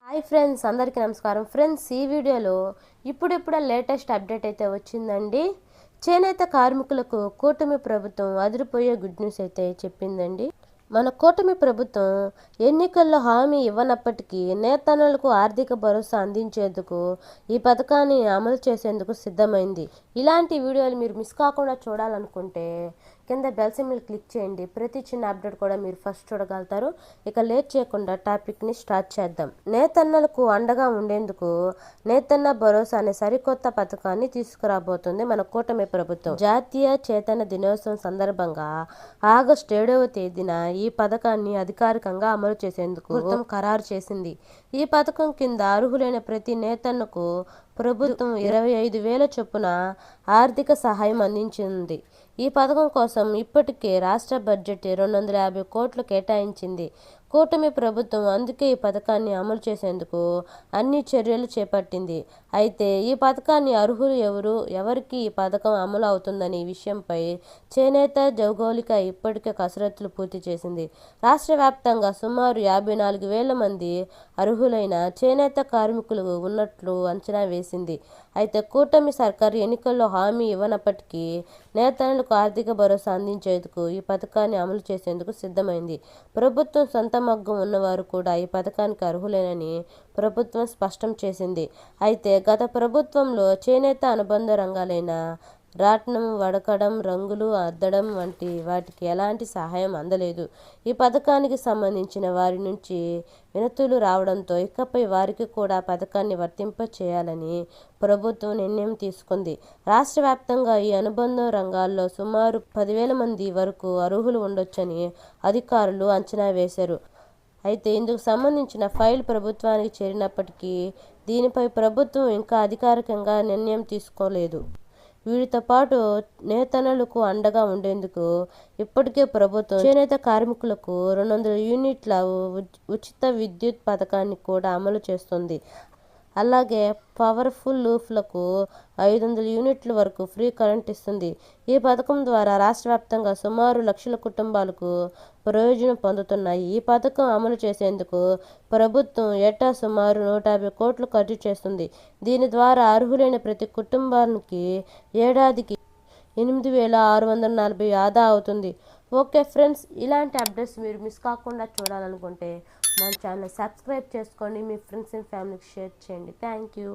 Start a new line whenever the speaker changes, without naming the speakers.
Hi friends, అందరికీ నమస్కారం. Friends, ఈ వీడియోలో ఇప్పుడిప్పుడే లేటెస్ట్ అప్డేట్ అయితే వచ్చిందండి. చేనేత కార్మికులకు కూటమి ప్రభుత్వం అదిరిపోయే గుడ్ న్యూస్ అయితే చెప్పిందండి. మన కూటమి ప్రభుత్వం ఎన్నికల్లో హామీ ఇవ్వనప్పటికీ నేతన్నలకు ఆర్థిక భరోసా అందించేందుకు ఈ పథకాన్ని అమలు చేసేందుకు సిద్ధమైంది. ఇలాంటి వీడియోలు మీరు మిస్ కాకుండా చూడాలనుకుంటే కింద బెల్ సింబల్ క్లిక్ చేయండి. ప్రతి చిన్న అప్డేట్ కూడా మీరు ఫస్ట్ చూడగలుగుతారు. ఇక లేట్ చేయకుండా టాపిక్ని స్టార్ట్ చేద్దాం. నేతన్నలకు అండగా ఉండేందుకు నేతన్న భరోసా అనే సరికొత్త పథకాన్ని తీసుకురాబోతుంది మన కూటమి ప్రభుత్వం. జాతీయ చేతన దినోత్సవం సందర్భంగా ఆగస్టు 7వ తేదీన ఈ పథకాన్ని అధికారికంగా అమలు చేసేందుకు ప్రభుత్వం ఖరారు చేసింది. ఈ పథకం కింద అర్హులైన ప్రతి నేతన్నకు ప్రభుత్వం 25,000 చొప్పున ఆర్థిక సహాయం అందించింది. ఈ పథకం కోసం ఇప్పటికే రాష్ట్ర బడ్జెట్ 250 కోట్లు కేటాయించింది. కూటమి ప్రభుత్వం అందుకే ఈ పథకాన్ని అమలు చేసేందుకు అన్ని చర్యలు చేపట్టింది. అయితే ఈ పథకాన్ని అర్హులు ఎవరికి ఈ పథకం అమలు అవుతుందనే విషయంపై చేనేత జౌగోళిక ఇప్పటికే కసరత్తులు పూర్తి చేసింది. రాష్ట్ర వ్యాప్తంగా సుమారు 54,000 మంది అర్హులైన చేనేత కార్మికులు ఉన్నట్లు అంచనా వేసింది. అయితే కూటమి సర్కారు ఎన్నికల్లో హామీ ఇవ్వనప్పటికీ నేతన్నలకు ఆర్థిక భరోసా అందించేందుకు ఈ పథకాన్ని అమలు చేసేందుకు సిద్ధమైంది. ప్రభుత్వం సొంత మగ్గం ఉన్నవారు కూడా ఈ పథకానికి అర్హులేనని ప్రభుత్వం స్పష్టం చేసింది. అయితే గత ప్రభుత్వంలో చేనేత అనుబంధ రంగాలైన రాట్నం, వడకడం, రంగులు అద్దడం వంటి వాటికి ఎలాంటి సహాయం అందలేదు. ఈ పథకానికి సంబంధించిన వారి నుంచి వినతులు రావడంతో ఇకపై వారికి కూడా పథకాన్ని వర్తింప చేయాలని ప్రభుత్వం నిర్ణయం తీసుకుంది. రాష్ట్ర వ్యాప్తంగా ఈ అనుబంధ రంగాల్లో సుమారు 10,000 మంది వరకు అర్హులు ఉండొచ్చని అధికారులు అంచనా వేశారు. అయితే ఇందుకు సంబంధించిన ఫైల్ ప్రభుత్వానికి చేరినప్పటికీ దీనిపై ప్రభుత్వం ఇంకా అధికారికంగా నిర్ణయం తీసుకోలేదు. వీటితో పాటు నేతన్నలకు అండగా ఉండేందుకు ఇప్పటికే ప్రభుత్వం చేనేత కార్మికులకు 200 యూనిట్ల ఉచిత విద్యుత్ పథకాన్ని కూడా అమలు చేస్తుంది. అలాగే పవర్ఫుల్ లూఫ్లకు 500 యూనిట్ల వరకు ఫ్రీ కరెంట్ ఇస్తుంది. ఈ పథకం ద్వారా రాష్ట్ర వ్యాప్తంగా సుమారు 1,00,000 కుటుంబాలకు ప్రయోజనం పొందుతున్నాయి. ఈ పథకం అమలు చేసేందుకు ప్రభుత్వం ఏటా సుమారు 150 కోట్లు ఖర్చు చేస్తుంది. దీని ద్వారా అర్హులైన ప్రతి కుటుంబానికి ఏడాదికి 8,640 ఆదా అవుతుంది. ఓకే ఫ్రెండ్స్, ఇలాంటి అప్డేట్స్ మీరు మిస్ కాకుండా చూడాలనుకుంటే మన ఛానల్ సబ్స్క్రైబ్ చేసుకోండి. మీ ఫ్రెండ్స్ అండ్ ఫ్యామిలీకి షేర్ చేయండి. Thank you.